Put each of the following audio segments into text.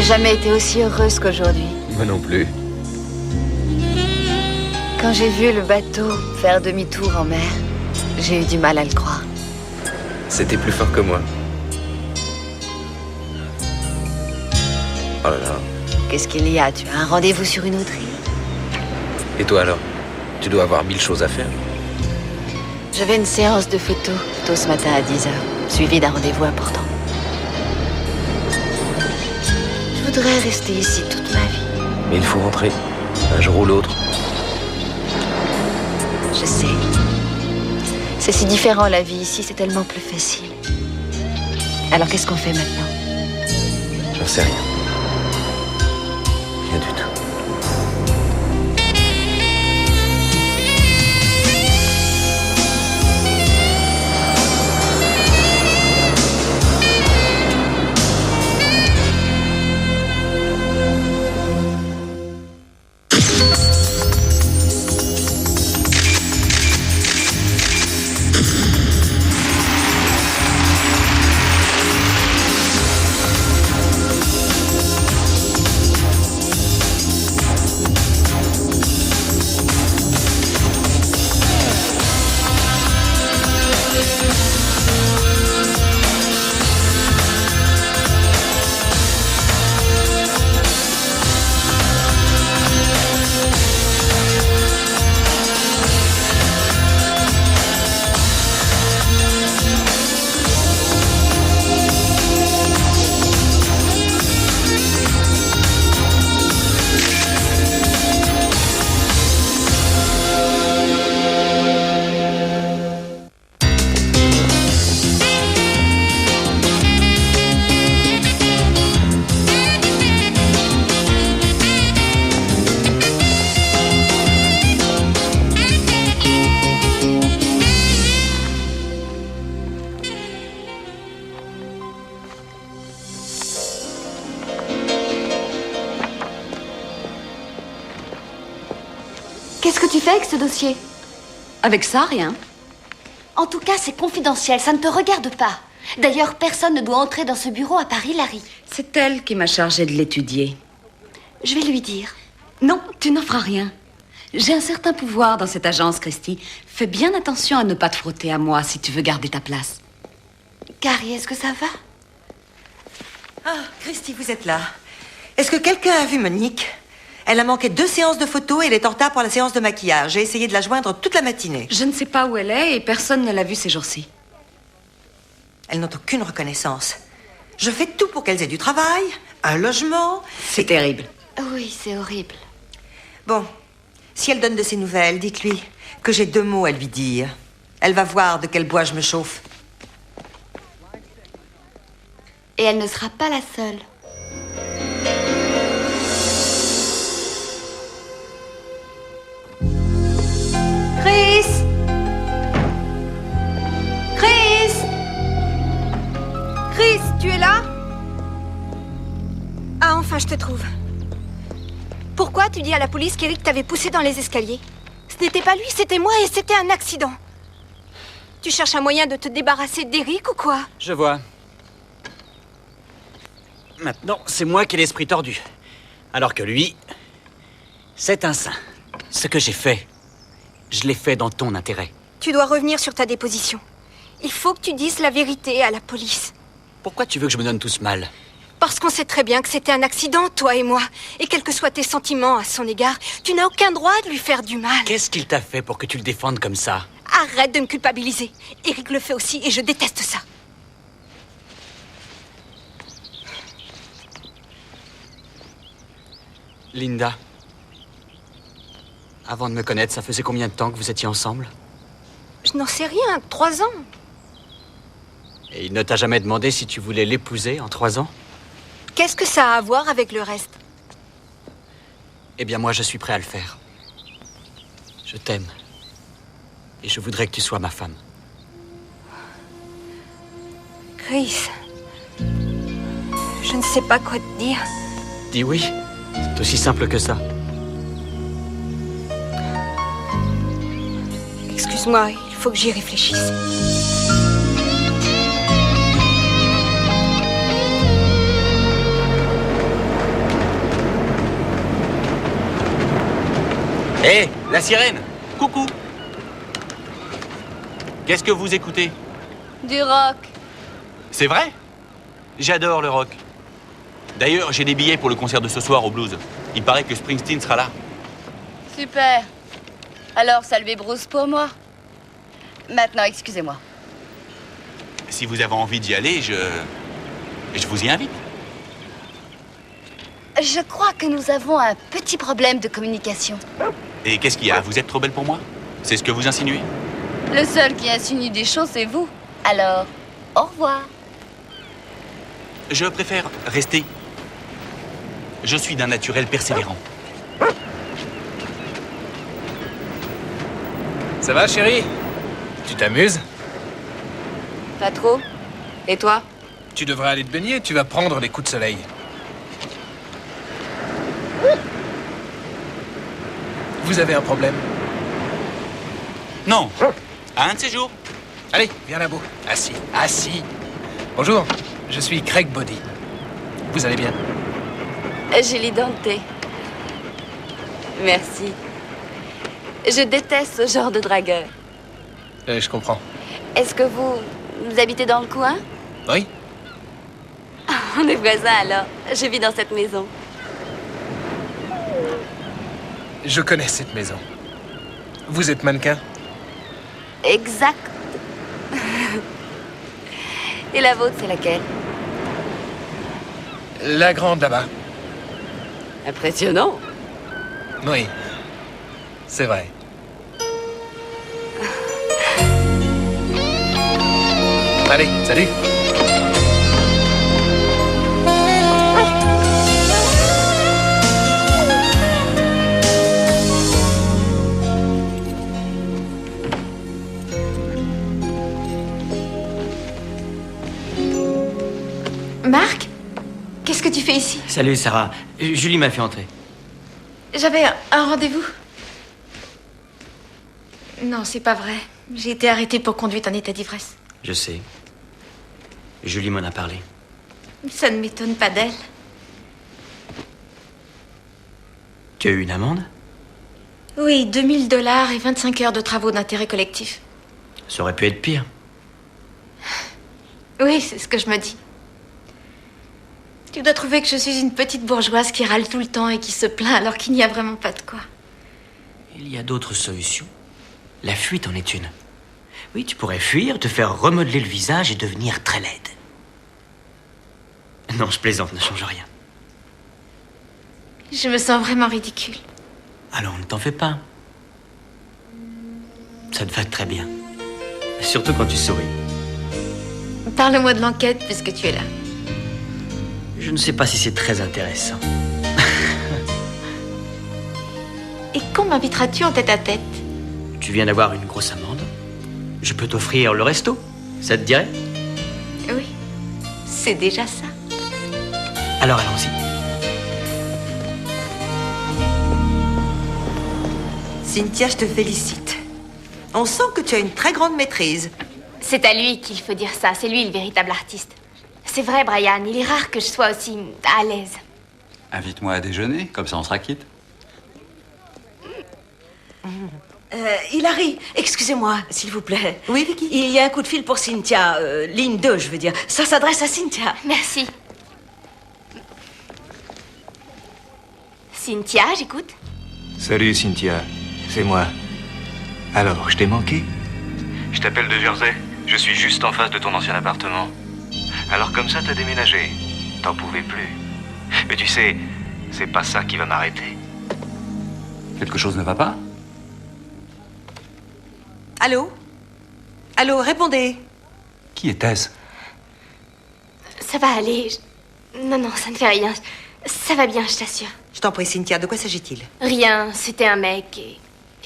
n'ai jamais été aussi heureuse qu'aujourd'hui. Moi non plus. Quand j'ai vu le bateau faire demi-tour en mer, j'ai eu du mal à le croire. C'était plus fort que moi. Oh là là. Qu'est-ce qu'il y a? Tu as un rendez-vous sur une autre île? Et toi alors? Tu dois avoir 1000 choses à faire. J'avais une séance de photos tôt ce matin à 10h, suivie d'un rendez-vous important. Je voudrais rester ici toute ma vie. Mais il faut rentrer, un jour ou l'autre. Je sais. C'est si différent la vie ici, c'est tellement plus facile. Alors qu'est-ce qu'on fait maintenant? J'en sais rien. Rien du tout. Qu'est-ce que tu fais avec ce dossier? Avec ça, rien. En tout cas, c'est confidentiel, ça ne te regarde pas. D'ailleurs, personne ne doit entrer dans ce bureau à part Hilary. C'est elle qui m'a chargée de l'étudier. Je vais lui dire. Non, tu n'en feras rien. J'ai un certain pouvoir dans cette agence, Christy. Fais bien attention à ne pas te frotter à moi si tu veux garder ta place. Carrie, est-ce que ça va? Ah, Christy, vous êtes là. Est-ce que quelqu'un a vu Monique? Elle a manqué 2 séances de photos et elle est en retard pour la séance de maquillage. J'ai essayé de la joindre toute la matinée. Je ne sais pas où elle est et personne ne l'a vue ces jours-ci. Elles n'ont aucune reconnaissance. Je fais tout pour qu'elles aient du travail, un logement. C'est terrible. Oui, c'est horrible. Bon, si elle donne de ses nouvelles, dites-lui que j'ai 2 mots à lui dire. Elle va voir de quel bois je me chauffe. Et elle ne sera pas la seule. Chris! Chris! Chris, tu es là? Ah, enfin, je te trouve. Pourquoi tu dis à la police qu'Eric t'avait poussé dans les escaliers? Ce n'était pas lui, c'était moi et c'était un accident. Tu cherches un moyen de te débarrasser d'Eric ou quoi? Je vois. Maintenant, c'est moi qui ai l'esprit tordu. Alors que lui, c'est un saint. Ce que j'ai fait, je l'ai fait dans ton intérêt. Tu dois revenir sur ta déposition. Il faut que tu dises la vérité à la police. Pourquoi tu veux que je me donne tout ce mal? Parce qu'on sait très bien que c'était un accident, toi et moi. Et quels que soient tes sentiments à son égard, tu n'as aucun droit de lui faire du mal. Qu'est-ce qu'il t'a fait pour que tu le défendes comme ça? Arrête de me culpabiliser. Eric le fait aussi et je déteste ça. Linda, avant de me connaître, ça faisait combien de temps que vous étiez ensemble? Je n'en sais rien, 3 ans. Et il ne t'a jamais demandé si tu voulais l'épouser en 3 ans? Qu'est-ce que ça a à voir avec le reste? Eh bien, moi, je suis prêt à le faire. Je t'aime. Et je voudrais que tu sois ma femme. Chris, je ne sais pas quoi te dire. Dis oui. C'est aussi simple que ça. Excuse-moi, il faut que j'y réfléchisse. Hé, la sirène! Coucou! Qu'est-ce que vous écoutez? Du rock. C'est vrai? J'adore le rock. D'ailleurs, j'ai des billets pour le concert de ce soir au Blues. Il paraît que Springsteen sera là. Super. Alors, saluez Bruce pour moi. Maintenant, excusez-moi. Si vous avez envie d'y aller, je vous y invite. Je crois que nous avons un petit problème de communication. Et qu'est-ce qu'il y a? Vous êtes trop belle pour moi? C'est ce que vous insinuez? Le seul qui insinue des choses, c'est vous. Alors, au revoir. Je préfère rester. Je suis d'un naturel persévérant. Ça va, chérie? Tu t'amuses? Pas trop. Et toi? Tu devrais aller te baigner, tu vas prendre les coups de soleil. Vous avez un problème? Non. À un de ces jours. Allez, viens là-bas. Assis, assis. Bonjour, je suis Craig Body. Vous allez bien? J'ai les dents de thé. Merci. Je déteste ce genre de dragueur. Je comprends. Est-ce que vous habitez dans le coin? Oui? On est voisins alors. Je vis dans cette maison. Je connais cette maison. Vous êtes mannequin? Exact. Et la vôtre, c'est laquelle? La grande là-bas. Impressionnant. Oui, c'est vrai. Allez, salut. Marc? Qu'est-ce que tu fais ici? Salut Sarah, Julie m'a fait entrer. J'avais un rendez-vous. Non, c'est pas vrai. J'ai été arrêtée pour conduite en état d'ivresse. Je sais. Julie m'en a parlé. Ça ne m'étonne pas d'elle. Tu as eu une amende? Oui, 2000 $ et 25 heures de travaux d'intérêt collectif. Ça aurait pu être pire. Oui, c'est ce que je me dis. Tu dois trouver que je suis une petite bourgeoise qui râle tout le temps et qui se plaint alors qu'il n'y a vraiment pas de quoi. Il y a d'autres solutions. La fuite en est une. Oui, tu pourrais fuir, te faire remodeler le visage et devenir très laide. Non, je plaisante, ne change rien. Je me sens vraiment ridicule. Alors, ne t'en fais pas. Ça te va très bien. Surtout quand tu souris. Parle-moi de l'enquête puisque tu es là. Je ne sais pas si c'est très intéressant. Et quand m'inviteras-tu en tête-à-tête? Tu viens d'avoir une grosse amende. Je peux t'offrir le resto. Ça te dirait? Oui, c'est déjà ça. Alors allons-y. Cynthia, je te félicite. On sent que tu as une très grande maîtrise. C'est à lui qu'il faut dire ça. C'est lui le véritable artiste. C'est vrai, Brian. Il est rare que je sois aussi à l'aise. Invite-moi à déjeuner, comme ça on sera quitte. Hilary, excusez-moi, s'il vous plaît. Oui, Vicky? Il y a un coup de fil pour Cynthia, ligne 2, je veux dire. Ça s'adresse à Cynthia. Merci. Cynthia, j'écoute. Salut Cynthia, c'est moi. Alors, je t'ai manqué? Je t'appelle de Jersey. Je suis juste en face de ton ancien appartement. Alors comme ça, t'as déménagé. T'en pouvais plus. Mais tu sais, c'est pas ça qui va m'arrêter. Quelque chose ne va pas? Allô? Allô, répondez. Qui était-ce? Ça va aller. Non, non, ça ne fait rien. Ça va bien, je t'assure. Je t'en prie, Cynthia, de quoi s'agit-il? Rien, c'était un mec.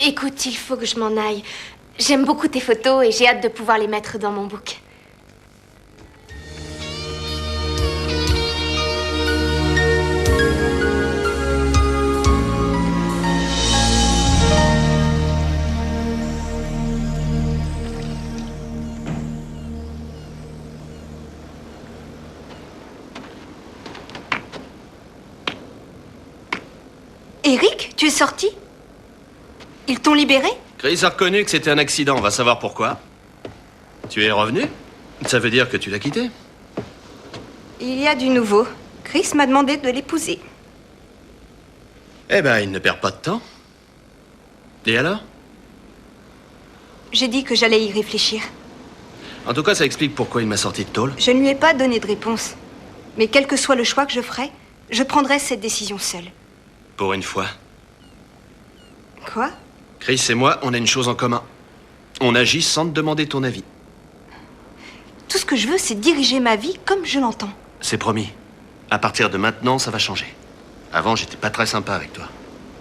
Écoute, il faut que je m'en aille. J'aime beaucoup tes photos et j'ai hâte de pouvoir les mettre dans mon book. Eric, tu es sorti? Ils t'ont libéré? Chris a reconnu que c'était un accident, on va savoir pourquoi. Tu es revenu? Ça veut dire que tu l'as quitté? Il y a du nouveau. Chris m'a demandé de l'épouser. Eh ben, il ne perd pas de temps. Et alors? J'ai dit que j'allais y réfléchir. En tout cas, ça explique pourquoi il m'a sorti de tôle. Je ne lui ai pas donné de réponse. Mais quel que soit le choix que je ferai, je prendrai cette décision seule. Pour une fois. Quoi? Chris et moi, on a une chose en commun. On agit sans te demander ton avis. Tout ce que je veux, c'est diriger ma vie comme je l'entends. C'est promis. À partir de maintenant, ça va changer. Avant, j'étais pas très sympa avec toi.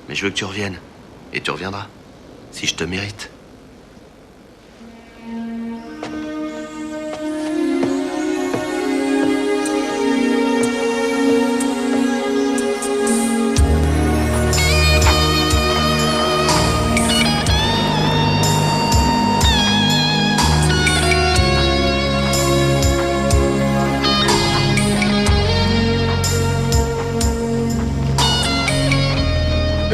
Mais je veux que tu reviennes. Et tu reviendras. Si je te mérite.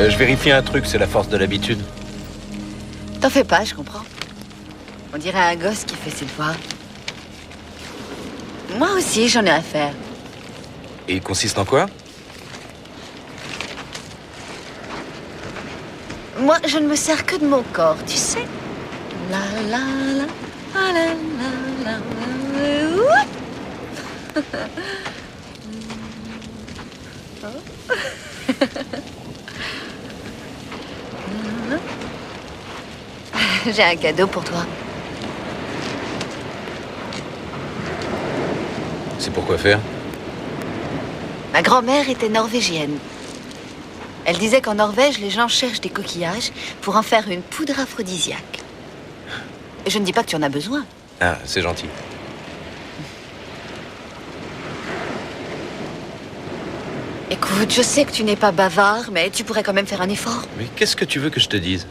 Je vérifie un truc, c'est la force de l'habitude. T'en fais pas, je comprends. On dirait un gosse qui fait ses devoirs. Moi aussi, j'en ai à faire. Et il consiste en quoi? Moi, je ne me sers que de mon corps, tu sais. La la la, la la la J'ai un cadeau pour toi. C'est pour quoi faire? Ma grand-mère était norvégienne. Elle disait qu'en Norvège, les gens cherchent des coquillages pour en faire une poudre aphrodisiaque. Et je ne dis pas que tu en as besoin. Ah, c'est gentil. Écoute, je sais que tu n'es pas bavard, mais tu pourrais quand même faire un effort. Mais qu'est-ce que tu veux que je te dise?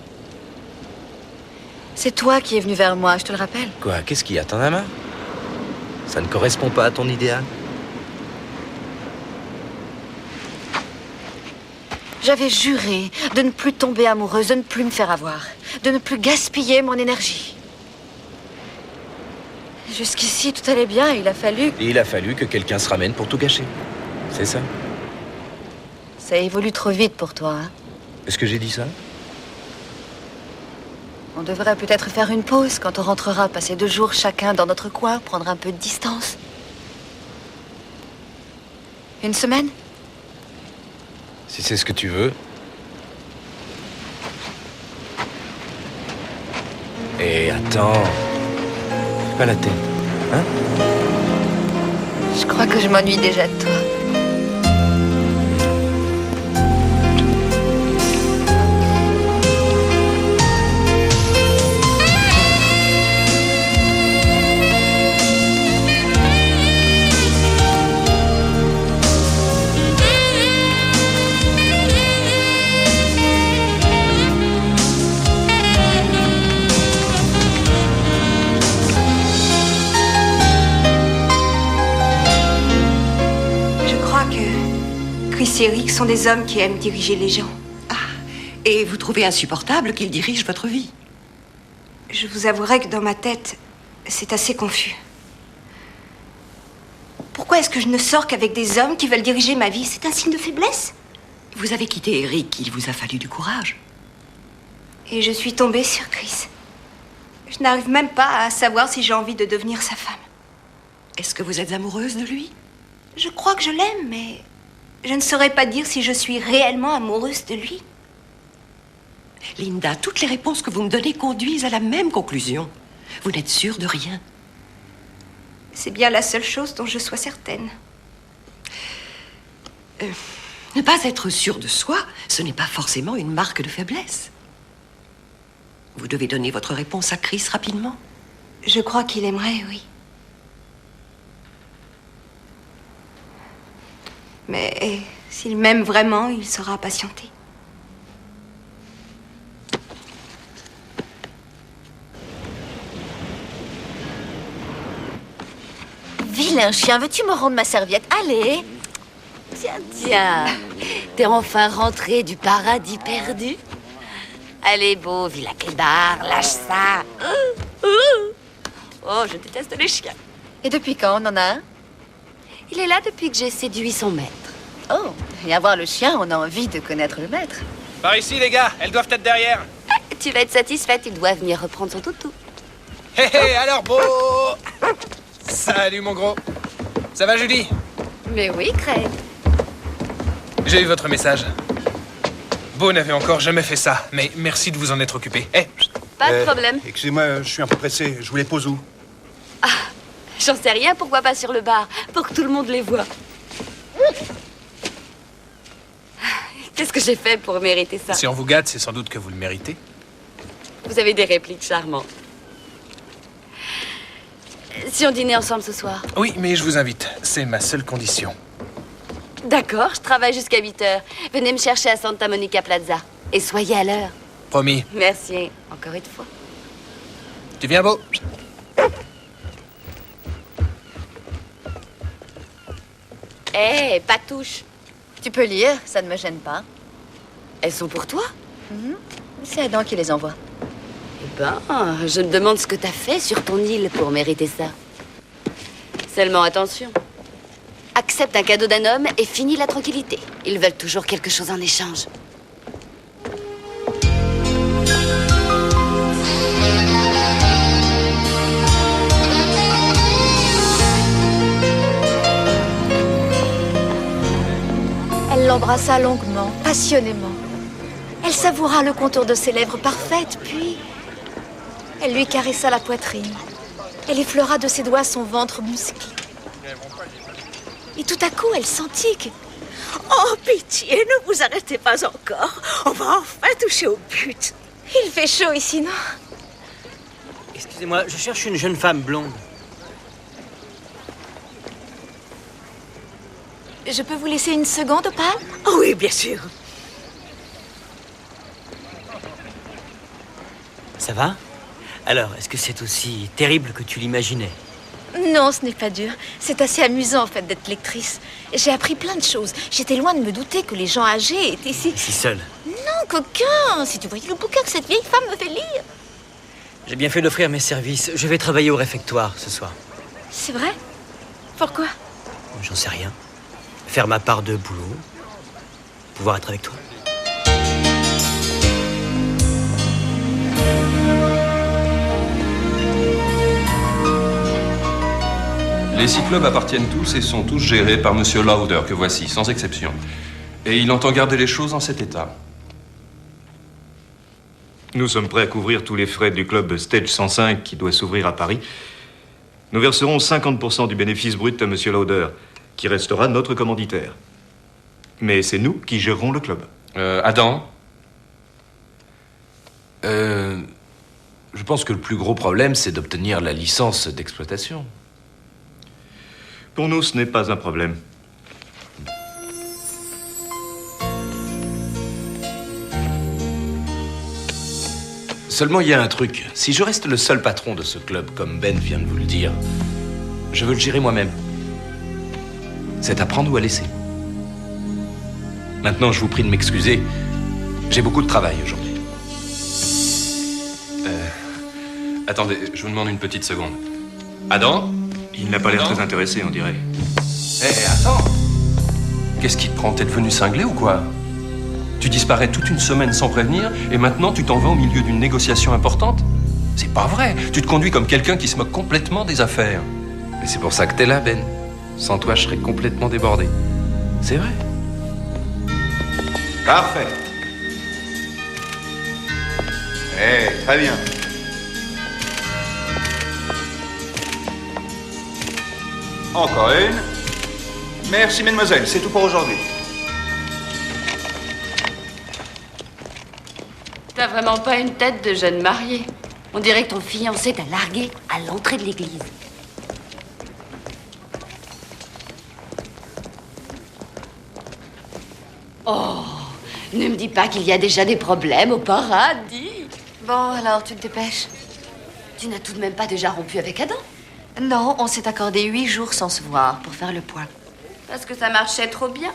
C'est toi qui es venu vers moi, je te le rappelle. Quoi? Qu'est-ce qu'il y a? T'en as marre? Ça ne correspond pas à ton idéal? J'avais juré de ne plus tomber amoureuse, de ne plus me faire avoir, de ne plus gaspiller mon énergie. Jusqu'ici, tout allait bien, il a fallu... Et il a fallu que quelqu'un se ramène pour tout gâcher. C'est ça? Ça évolue trop vite pour toi, hein? Est-ce que j'ai dit ça? On devrait peut-être faire une pause quand on rentrera, passer 2 jours chacun dans notre coin, prendre un peu de distance. Une semaine? Si c'est ce que tu veux. Et attends. Fais pas la tête, hein? Je crois que je m'ennuie déjà de toi. Chris et Eric sont des hommes qui aiment diriger les gens. Ah, et vous trouvez insupportable qu'ils dirigent votre vie? Je vous avouerai que dans ma tête, c'est assez confus. Pourquoi est-ce que je ne sors qu'avec des hommes qui veulent diriger ma vie? C'est un signe de faiblesse? Vous avez quitté Eric, il vous a fallu du courage. Et je suis tombée sur Chris. Je n'arrive même pas à savoir si j'ai envie de devenir sa femme. Est-ce que vous êtes amoureuse de lui? Je crois que je l'aime, mais je ne saurais pas dire si je suis réellement amoureuse de lui. Linda, toutes les réponses que vous me donnez conduisent à la même conclusion. Vous n'êtes sûre de rien. C'est bien la seule chose dont je sois certaine. Ne pas être sûre de soi, ce n'est pas forcément une marque de faiblesse. Vous devez donner votre réponse à Chris rapidement. Je crois qu'il aimerait, oui. Mais s'il m'aime vraiment, il saura patienter. Vilain chien, veux-tu me rendre ma serviette? Allez! Tiens, tiens, t'es enfin rentré du paradis perdu? Allez, beau, Villa Clébar, lâche ça. Oh, je déteste les chiens. Et depuis quand on en a un? Il est là depuis que j'ai séduit son maître. Oh, et à voir le chien, on a envie de connaître le maître. Par ici, les gars, elles doivent être derrière. Tu vas être satisfaite, il doit venir reprendre son toutou. Hé hé, alors Beau! Salut mon gros. Ça va Julie? Mais oui, Craig. J'ai eu votre message. Beau n'avait encore jamais fait ça, mais merci de vous en être occupé. Pas de problème. Excusez-moi, je suis un peu pressé. Je vous les pose où? J'en sais rien, pourquoi pas sur le bar? Pour que tout le monde les voie. Qu'est-ce que j'ai fait pour mériter ça? Si on vous gâte, c'est sans doute que vous le méritez. Vous avez des répliques charmantes. Si on dînait ensemble ce soir? Oui, mais je vous invite. C'est ma seule condition. D'accord, je travaille jusqu'à 8h. Venez me chercher à Santa Monica Plaza. Et soyez à l'heure. Promis. Merci, encore une fois. Tu viens, Beau? Hé, Patouche. Tu peux lire, ça ne me gêne pas. Elles sont pour toi? C'est Adam qui les envoie. Eh ben, je me demande ce que t'as fait sur ton île pour mériter ça. Seulement attention. Accepte un cadeau d'un homme et finis la tranquillité. Ils veulent toujours quelque chose en échange. Elle l'embrassa longuement, passionnément. Elle savoura le contour de ses lèvres parfaites, puis elle lui caressa la poitrine. Elle effleura de ses doigts son ventre musclé. Et tout à coup, elle sentit que... Oh, pitié, ne vous arrêtez pas encore. On va enfin toucher au but. Il fait chaud ici, non? Excusez-moi, je cherche une jeune femme blonde. Je peux vous laisser une seconde, Opal? Oh oui, bien sûr. Ça va? Alors, est-ce que c'est aussi terrible que tu l'imaginais? Non, ce n'est pas dur. C'est assez amusant, en fait, d'être lectrice. J'ai appris plein de choses. J'étais loin de me douter que les gens âgés étaient si... Si seul. Non, coquin! Si tu voyais le bouquin que cette vieille femme me fait lire. J'ai bien fait d'offrir mes services. Je vais travailler au réfectoire ce soir. C'est vrai? Pourquoi? J'en sais rien. Faire ma part de boulot. Pouvoir être avec toi. Les six clubs appartiennent tous et sont tous gérés par Monsieur Lauder, que voici, sans exception. Et il entend garder les choses en cet état. Nous sommes prêts à couvrir tous les frais du club Stage 105 qui doit s'ouvrir à Paris. Nous verserons 50% du bénéfice brut à Monsieur Lauder, qui restera notre commanditaire. Mais c'est nous qui gérerons le club. Adam? Je pense que le plus gros problème, c'est d'obtenir la licence d'exploitation. Pour nous, ce n'est pas un problème. Seulement, il y a un truc. Si je reste le seul patron de ce club, comme Ben vient de vous le dire, je veux le gérer moi-même. C'est à prendre ou à laisser. Maintenant, je vous prie de m'excuser. J'ai beaucoup de travail aujourd'hui. Attendez, je vous demande une petite seconde. Adam? Il n'a pas l'air très intéressé, on dirait. Attends! Qu'est-ce qui te prend? T'es devenu cinglé ou quoi? Tu disparais toute une semaine sans prévenir et maintenant tu t'en vas au milieu d'une négociation importante? C'est pas vrai. Tu te conduis comme quelqu'un qui se moque complètement des affaires. Mais c'est pour ça que t'es là, Ben. Sans toi, je serais complètement débordé. C'est vrai. Parfait. Très bien. Encore une. Merci, mademoiselle. C'est tout pour aujourd'hui. T'as vraiment pas une tête de jeune marié. On dirait que ton fiancé t'a largué à l'entrée de l'église. Oh, ne me dis pas qu'il y a déjà des problèmes au paradis. Bon, alors, tu te dépêches. Tu n'as tout de même pas déjà rompu avec Adam? Non, on s'est accordé 8 jours sans se voir pour faire le point. Parce que ça marchait trop bien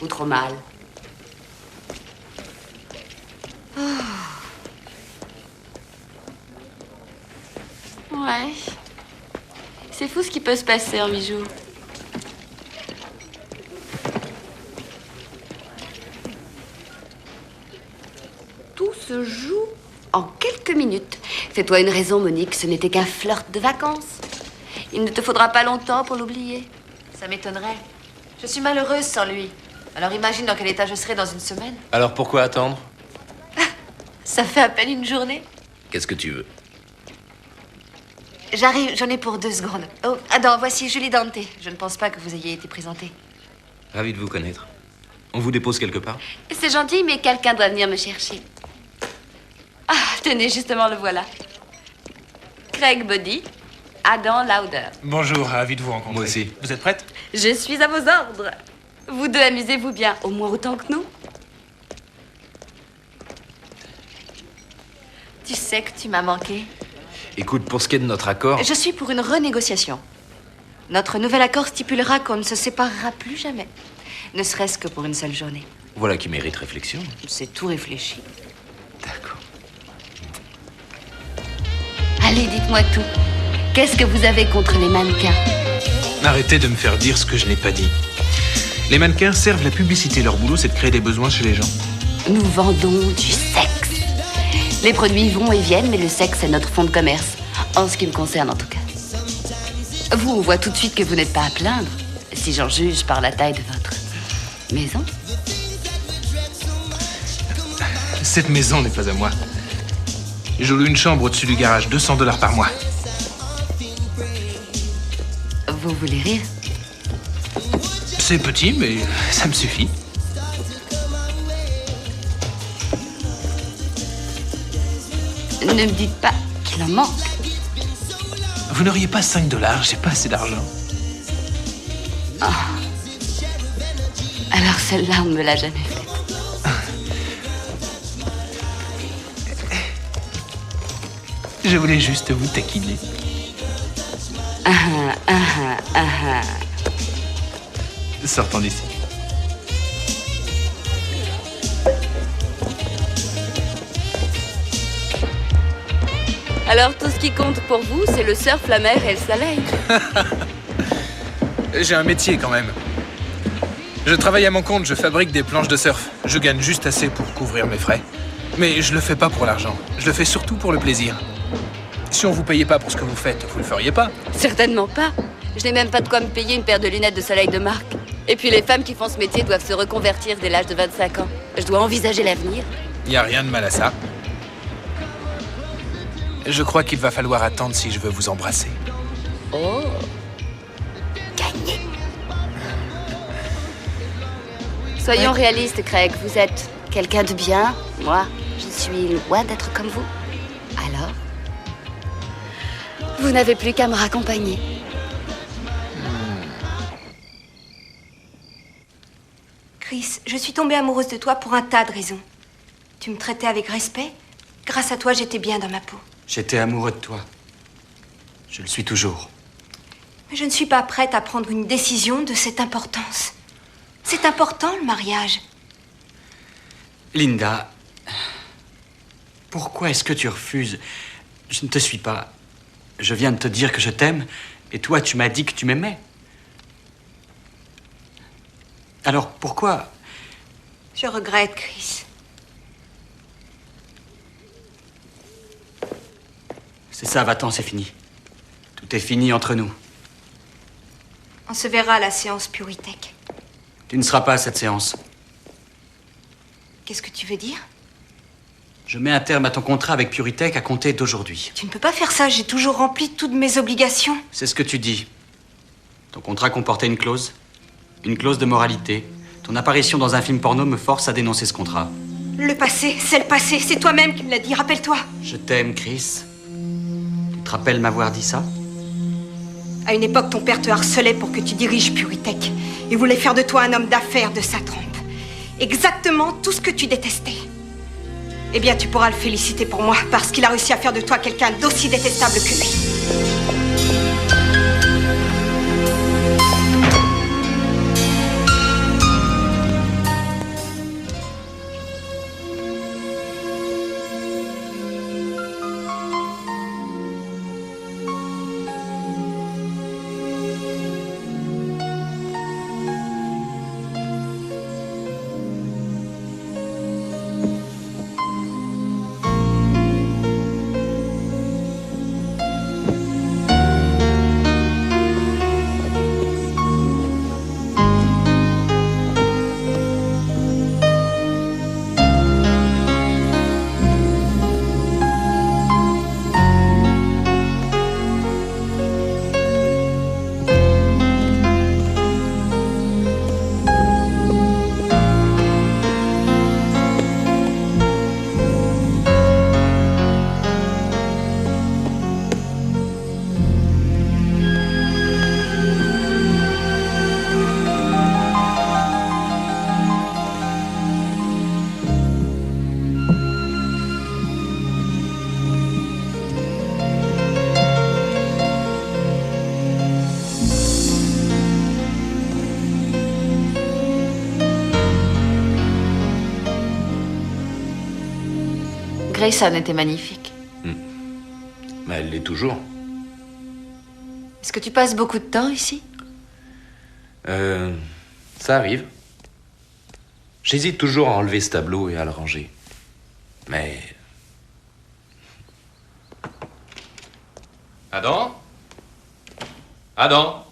ou trop mal? Ouais. C'est fou ce qui peut se passer en 8 jours. Tout se joue en quelques minutes. Fais-toi une raison, Monique, ce n'était qu'un flirt de vacances. Il ne te faudra pas longtemps pour l'oublier. Ça m'étonnerait. Je suis malheureuse sans lui. Alors imagine dans quel état je serai dans une semaine. Alors pourquoi attendre? Ça fait à peine une journée. Qu'est-ce que tu veux? J'arrive, j'en ai pour 2 secondes. Oh, attends, voici Julie Dante. Je ne pense pas que vous ayez été présentée. Ravi de vous connaître. On vous dépose quelque part? C'est gentil, mais quelqu'un doit venir me chercher. Ah, tenez, justement, le voilà. Craig Body, Adam Lauder. Bonjour, ravi de vous rencontrer. Moi aussi. Vous êtes prête? Je suis à vos ordres. Vous deux amusez-vous bien, au moins autant que nous. Tu sais que tu m'as manqué. Écoute, pour ce qui est de notre accord... Je suis pour une renégociation. Notre nouvel accord stipulera qu'on ne se séparera plus jamais. Ne serait-ce que pour une seule journée. Voilà qui mérite réflexion. C'est tout réfléchi. D'accord. Allez, dites-moi tout. Qu'est-ce que vous avez contre les mannequins? Arrêtez de me faire dire ce que je n'ai pas dit. Les mannequins servent la publicité. Leur boulot, c'est de créer des besoins chez les gens. Nous vendons du sexe. Les produits vont et viennent, mais le sexe est notre fonds de commerce. En ce qui me concerne, en tout cas. Vous, on voit tout de suite que vous n'êtes pas à plaindre, si j'en juge par la taille de votre maison. Cette maison n'est pas à moi. Je loue une chambre au-dessus du garage, $200 par mois. Vous voulez rire? C'est petit, mais ça me suffit. Ne me dites pas qu'il en manque. Vous n'auriez pas $5, j'ai pas assez d'argent. Oh. Alors celle-là, on ne me l'a jamais faite. Je voulais juste vous taquiner. Sortons d'ici. Alors tout ce qui compte pour vous, c'est le surf, la mer et le soleil. J'ai un métier quand même. Je travaille à mon compte, je fabrique des planches de surf. Je gagne juste assez pour couvrir mes frais. Mais je le fais pas pour l'argent. Je le fais surtout pour le plaisir. Si on vous payait pas pour ce que vous faites, vous le feriez pas? Certainement pas. Je n'ai même pas de quoi me payer une paire de lunettes de soleil de marque. Et puis les femmes qui font ce métier doivent se reconvertir dès l'âge de 25 ans. Je dois envisager l'avenir. Y a rien de mal à ça. Je crois qu'il va falloir attendre si je veux vous embrasser. Oh. Gagné. Soyons réalistes, Craig. Vous êtes quelqu'un de bien. Moi, je suis loin d'être comme vous. Alors, vous n'avez plus qu'à me raccompagner. Chris, je suis tombée amoureuse de toi pour un tas de raisons. Tu me traitais avec respect. Grâce à toi, j'étais bien dans ma peau. J'étais amoureux de toi. Je le suis toujours. Mais je ne suis pas prête à prendre une décision de cette importance. C'est important, le mariage. Linda, pourquoi est-ce que tu refuses? Je ne te suis pas. Je viens de te dire que je t'aime, et toi, tu m'as dit que tu m'aimais. Alors, pourquoi? Je regrette, Chris. C'est ça, va-t'en, c'est fini. Tout est fini entre nous. On se verra à la séance Puritech. Tu ne seras pas à cette séance. Qu'est-ce que tu veux dire? Je mets un terme à ton contrat avec Puritech à compter d'aujourd'hui. Tu ne peux pas faire ça, j'ai toujours rempli toutes mes obligations. C'est ce que tu dis. Ton contrat comportait une clause de moralité. Ton apparition dans un film porno me force à dénoncer ce contrat. Le passé, c'est le passé, c'est toi-même qui me l'as dit, rappelle-toi. Je t'aime, Chris. Tu te rappelles m'avoir dit ça? À une époque, ton père te harcelait pour que tu diriges Puritech. Il voulait faire de toi un homme d'affaires de sa trempe. Exactement tout ce que tu détestais. Eh bien, tu pourras le féliciter pour moi, parce qu'il a réussi à faire de toi quelqu'un d'aussi détestable que lui. Grayson était magnifique. Mais elle l'est toujours. Est-ce que tu passes beaucoup de temps ici? Ça arrive. J'hésite toujours à enlever ce tableau et à le ranger. Mais... Adam? Adam?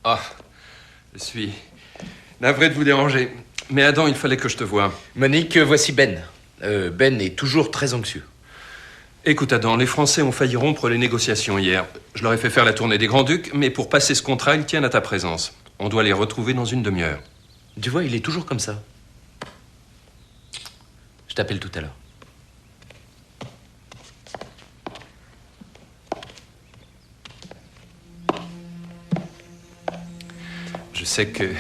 Ah, je suis navré de vous déranger. Mais Adam, il fallait que je te voie. Monique, voici Ben. Ben est toujours très anxieux. Écoute, Adam, les Français ont failli rompre les négociations hier. Je leur ai fait faire la tournée des Grands-Ducs, mais pour passer ce contrat, ils tiennent à ta présence. On doit les retrouver dans une demi-heure. Tu vois, il est toujours comme ça. Je t'appelle tout à l'heure. Je sais que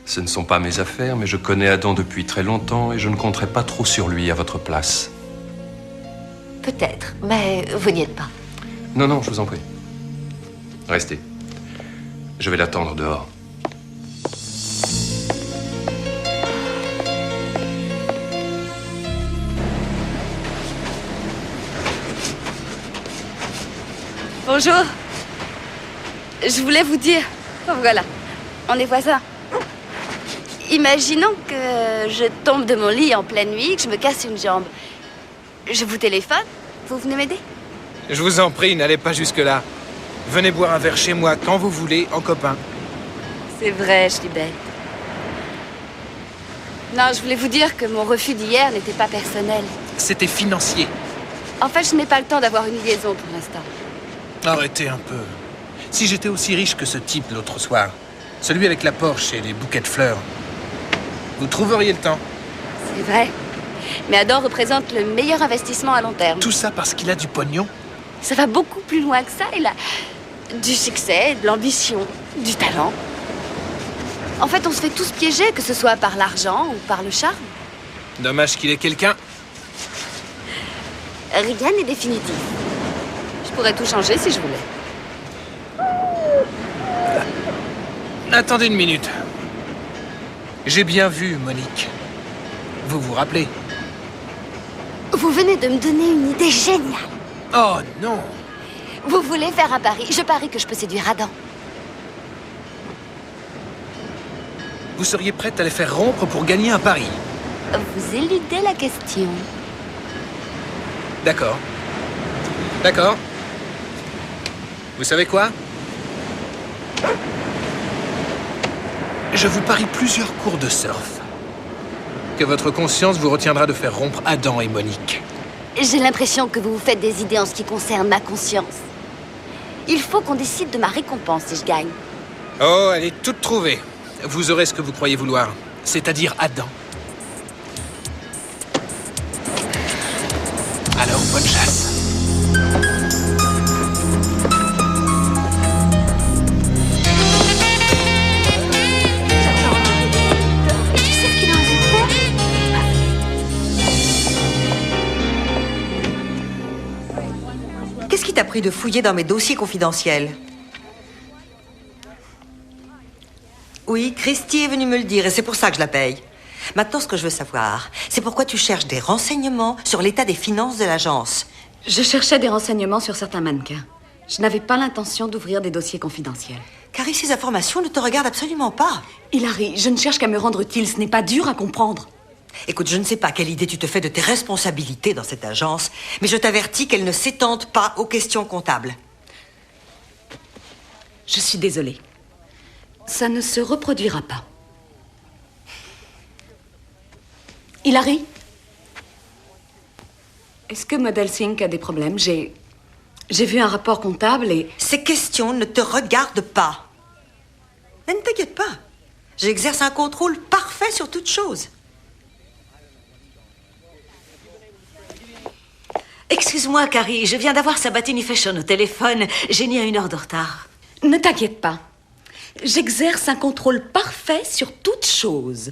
ce ne sont pas mes affaires, mais je connais Adam depuis très longtemps et je ne compterai pas trop sur lui à votre place. Peut-être, mais vous n'y êtes pas. Non, non, je vous en prie. Restez. Je vais l'attendre dehors. Bonjour. Je voulais vous dire... Oh, voilà, on est voisins. Imaginons que je tombe de mon lit en pleine nuit, que je me casse une jambe. Je vous téléphone, vous venez m'aider? Je vous en prie, n'allez pas jusque-là. Venez boire un verre chez moi quand vous voulez, en copain. C'est vrai, je suis bête. Non, je voulais vous dire que mon refus d'hier n'était pas personnel. C'était financier. En fait, je n'ai pas le temps d'avoir une liaison pour l'instant. Arrêtez un peu. Si j'étais aussi riche que ce type l'autre soir, celui avec la Porsche et les bouquets de fleurs, vous trouveriez le temps. C'est vrai. Mais Adam représente le meilleur investissement à long terme. Tout ça parce qu'il a du pognon? Ça va beaucoup plus loin que ça. Il a du succès, de l'ambition, du talent. En fait, on se fait tous piéger, que ce soit par l'argent ou par le charme. Dommage qu'il ait quelqu'un. Rien n'est définitif. Je pourrais tout changer si je voulais. Attendez une minute. J'ai bien vu, Monique. Vous vous rappelez? Vous venez de me donner une idée géniale. Oh non! Vous voulez faire un pari? Je parie que je peux séduire Adam. Vous seriez prête à les faire rompre pour gagner un pari? Vous éludez la question. D'accord. D'accord. Vous savez quoi? Je vous parie plusieurs cours de surf. Que votre conscience vous retiendra de faire rompre Adam et Monique. J'ai l'impression que vous vous faites des idées en ce qui concerne ma conscience. Il faut qu'on décide de ma récompense si je gagne. Oh, elle est toute trouvée. Vous aurez ce que vous croyez vouloir, c'est-à-dire Adam. Alors, bonne chasse. Tu sais ce qu'il a osé faire? Qu'est-ce qui t'a pris de fouiller dans mes dossiers confidentiels? Oui, Christy est venue me le dire et c'est pour ça que je la paye. Maintenant, ce que je veux savoir, c'est pourquoi tu cherches des renseignements sur l'état des finances de l'agence. Je cherchais des renseignements sur certains mannequins. Je n'avais pas l'intention d'ouvrir des dossiers confidentiels. Carrie, ces informations ne te regardent absolument pas. Hilary, je ne cherche qu'à me rendre utile. Ce n'est pas dur à comprendre. Écoute, je ne sais pas quelle idée tu te fais de tes responsabilités dans cette agence, mais je t'avertis qu'elle ne s'étende pas aux questions comptables. Je suis désolée. Ça ne se reproduira pas. Hilary? Est-ce que Model Sync a des problèmes? J'ai vu un rapport comptable et... Ces questions ne te regardent pas. Mais ne t'inquiète pas. J'exerce un contrôle parfait sur toute chose. Excuse-moi, Carrie, je viens d'avoir Sabatini Fashion au téléphone. J'ai mis à 1 heure de retard. Ne t'inquiète pas. J'exerce un contrôle parfait sur toute chose.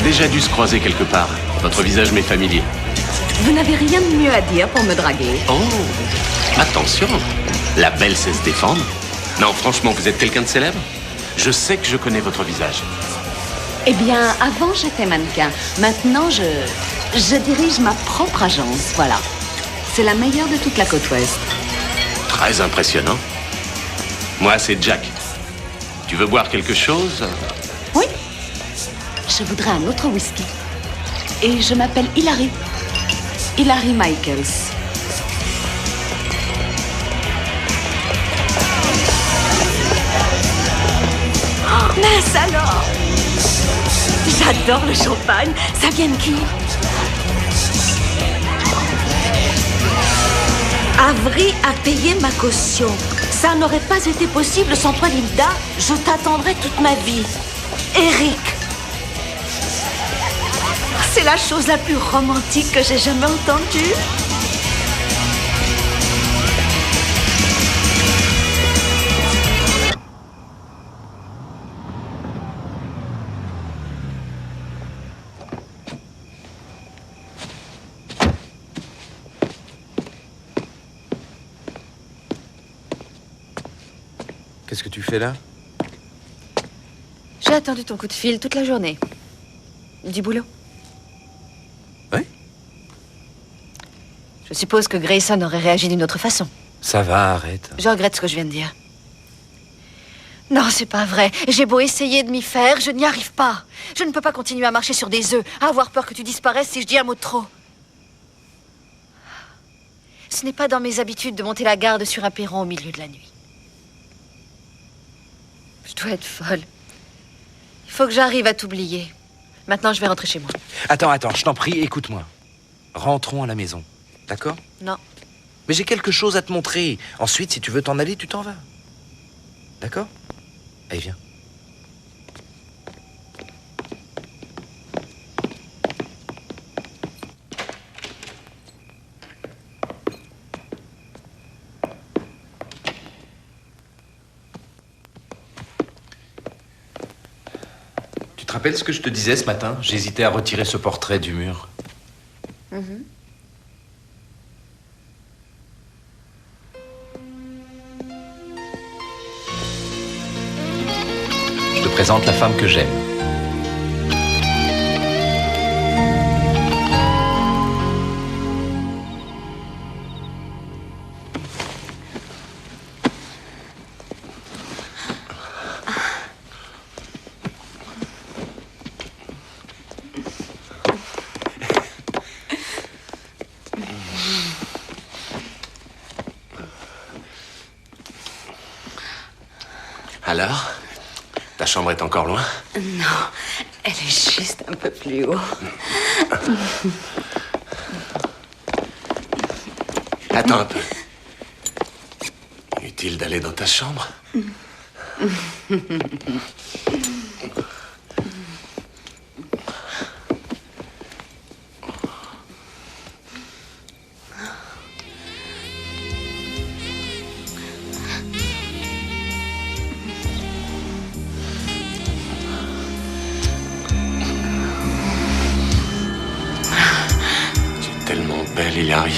déjà dû se croiser quelque part. Votre visage m'est familier. Vous n'avez rien de mieux à dire pour me draguer. Oh, attention. La belle sait se défendre. Non, franchement, vous êtes quelqu'un de célèbre? Je sais que je connais votre visage. Eh bien, avant, j'étais mannequin. Maintenant, je dirige ma propre agence, voilà. C'est la meilleure de toute la côte ouest. Très impressionnant. Moi, c'est Jack. Tu veux boire quelque chose? Oui. Je voudrais un autre whisky. Et je m'appelle Hilary. Hilary Michaels. Oh, mince alors! J'adore le champagne. Ça vient de qui? Avery a payé ma caution. Ça n'aurait pas été possible sans toi, Linda. Je t'attendrai toute ma vie. Eric. C'est la chose la plus romantique que j'ai jamais entendue. Qu'est-ce que tu fais là? J'ai attendu ton coup de fil toute la journée. Du boulot. Oui? Je suppose que Grayson aurait réagi d'une autre façon. Ça va, arrête. Je regrette ce que je viens de dire. Non, c'est pas vrai. J'ai beau essayer de m'y faire, je n'y arrive pas. Je ne peux pas continuer à marcher sur des œufs, à avoir peur que tu disparaisses si je dis un mot de trop. Ce n'est pas dans mes habitudes de monter la garde sur un perron au milieu de la nuit. Je dois être folle. Il faut que j'arrive à t'oublier. Maintenant, je vais rentrer chez moi. Attends, je t'en prie, écoute-moi. Rentrons à la maison, d'accord? Non. Mais j'ai quelque chose à te montrer. Ensuite, si tu veux t'en aller, tu t'en vas. D'accord? Allez, viens. Tu te rappelles ce que je te disais ce matin? J'hésitais à retirer ce portrait du mur. Je te présente la femme que j'aime. Alors? Ta chambre est encore loin? Non, elle est juste un peu plus haut. Attends un peu. Inutile d'aller dans ta chambre? Tellement belle, Hilary.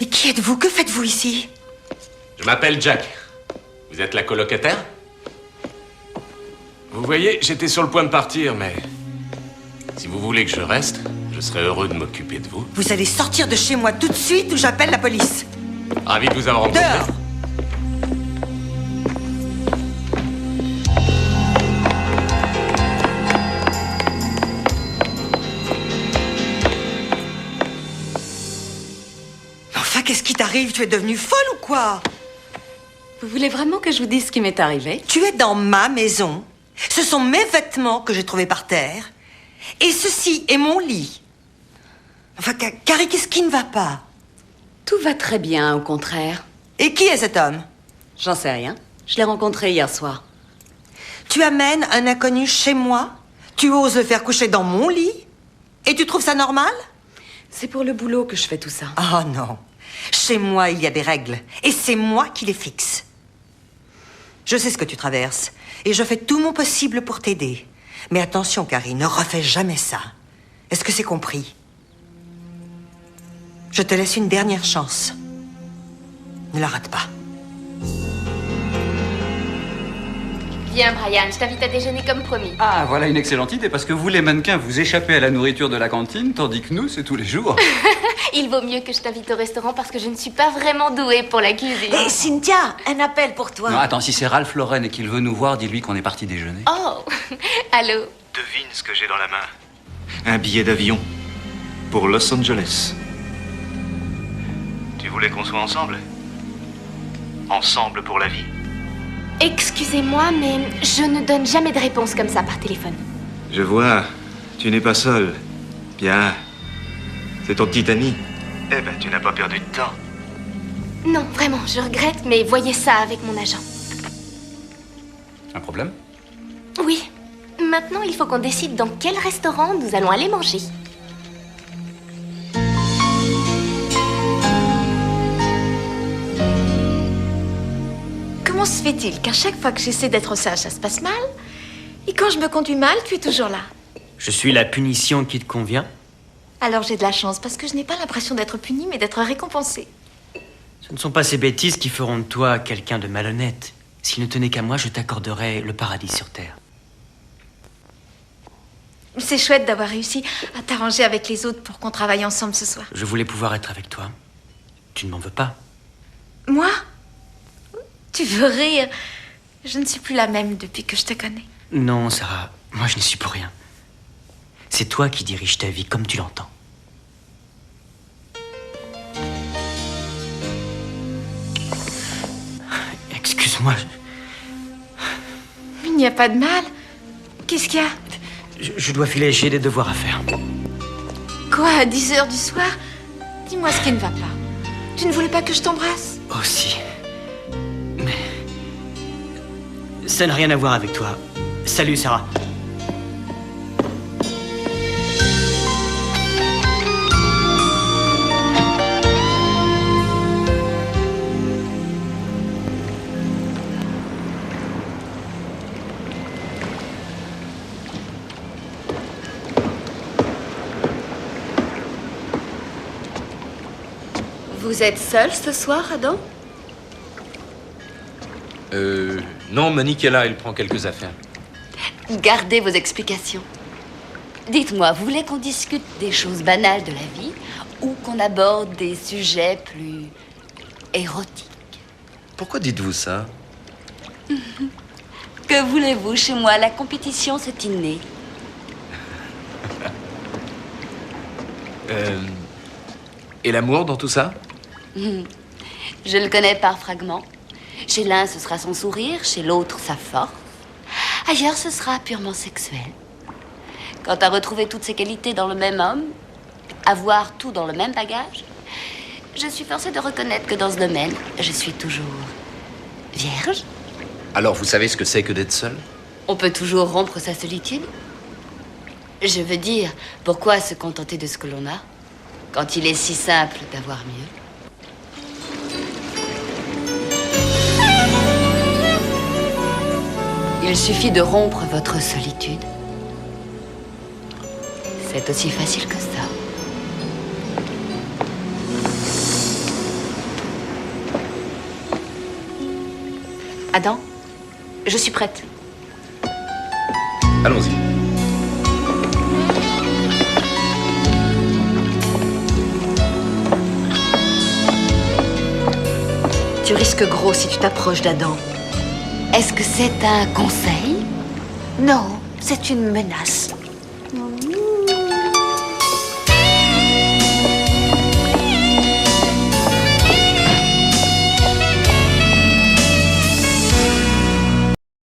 Mais qui êtes-vous? Que faites-vous ici? Je m'appelle Jack. Vous êtes la colocataire? Vous voyez, j'étais sur le point de partir, mais... si vous voulez que je reste, je serai heureux de m'occuper de vous. Vous allez sortir de chez moi tout de suite ou j'appelle la police. Ravi de vous avoir rencontré. Dehors! t'arrive? Tu es devenue folle ou quoi? Vous voulez vraiment que je vous dise ce qui m'est arrivé? Tu es dans ma maison. Ce sont mes vêtements que j'ai trouvés par terre. Et ceci est mon lit. Enfin, Carrie, qu'est-ce qui ne va pas? Tout va très bien, au contraire. Et qui est cet homme? J'en sais rien. Je l'ai rencontré hier soir. Tu amènes un inconnu chez moi? Tu oses le faire coucher dans mon lit? Et tu trouves ça normal? C'est pour le boulot que je fais tout ça. Oh non. Chez moi, il y a des règles. Et c'est moi qui les fixe. Je sais ce que tu traverses. Et je fais tout mon possible pour t'aider. Mais attention, Carrie, ne refais jamais ça. Est-ce que c'est compris? Je te laisse une dernière chance. Ne la rate pas. Viens, Brian, je t'invite à déjeuner comme promis. Ah, voilà une excellente idée, parce que vous, les mannequins, vous échappez à la nourriture de la cantine, tandis que nous, c'est tous les jours. Il vaut mieux que je t'invite au restaurant parce que je ne suis pas vraiment douée pour la cuisine. Hé, Cynthia, un appel pour toi. Non, attends, si c'est Ralph Lauren et qu'il veut nous voir, dis-lui qu'on est parti déjeuner. Oh, allô? Devine ce que j'ai dans la main. Un billet d'avion. Pour Los Angeles. Tu voulais qu'on soit ensemble? Ensemble pour la vie. Excusez-moi, mais je ne donne jamais de réponse comme ça par téléphone. Je vois, tu n'es pas seul. Bien. C'est ton petit ami. Eh ben, tu n'as pas perdu de temps. Non, vraiment, je regrette, mais voyez ça avec mon agent. Un problème? Oui. Maintenant, il faut qu'on décide dans quel restaurant nous allons aller manger. Comment se fait-il qu'à chaque fois que j'essaie d'être sage, ça se passe mal? Et quand je me conduis mal, tu es toujours là? Je suis la punition qui te convient. Alors j'ai de la chance, parce que je n'ai pas l'impression d'être punie, mais d'être récompensée. Ce ne sont pas ces bêtises qui feront de toi quelqu'un de malhonnête. S'il ne tenait qu'à moi, je t'accorderais le paradis sur Terre. C'est chouette d'avoir réussi à t'arranger avec les autres pour qu'on travaille ensemble ce soir. Je voulais pouvoir être avec toi. Tu ne m'en veux pas? Moi? Tu veux rire? Je ne suis plus la même depuis que je te connais. Non, Sarah, moi je n'y suis pour rien. C'est toi qui diriges ta vie comme tu l'entends. Excuse-moi. Il n'y a pas de mal. Qu'est-ce qu'il y a? Je dois filer, j'ai des devoirs à faire. Quoi, à 10h du soir? Dis-moi ce qui ne va pas. Tu ne voulais pas que je t'embrasse? Oh si. Mais... ça n'a rien à voir avec toi. Salut, Sarah. Vous êtes seul ce soir, Adam? Non, Monique est là, elle prend quelques affaires. Gardez vos explications. Dites-moi, vous voulez qu'on discute des choses banales de la vie ou qu'on aborde des sujets plus érotiques? Pourquoi dites-vous ça? Que voulez-vous? Chez moi, la compétition, c'est inné. Et l'amour dans tout ça? Je le connais par fragments. Chez l'un, ce sera son sourire, chez l'autre, sa force. Ailleurs, ce sera purement sexuel. Quant à retrouver toutes ces qualités dans le même homme, avoir tout dans le même bagage, je suis forcée de reconnaître que dans ce domaine, je suis toujours vierge. Alors, vous savez ce que c'est que d'être seul? On peut toujours rompre sa solitude. Je veux dire, pourquoi se contenter de ce que l'on a, quand il est si simple d'avoir mieux? Il suffit de rompre votre solitude. C'est aussi facile que ça. Adam, je suis prête. Allons-y. Tu risques gros si tu t'approches d'Adam. Est-ce que c'est un conseil? Non, c'est une menace.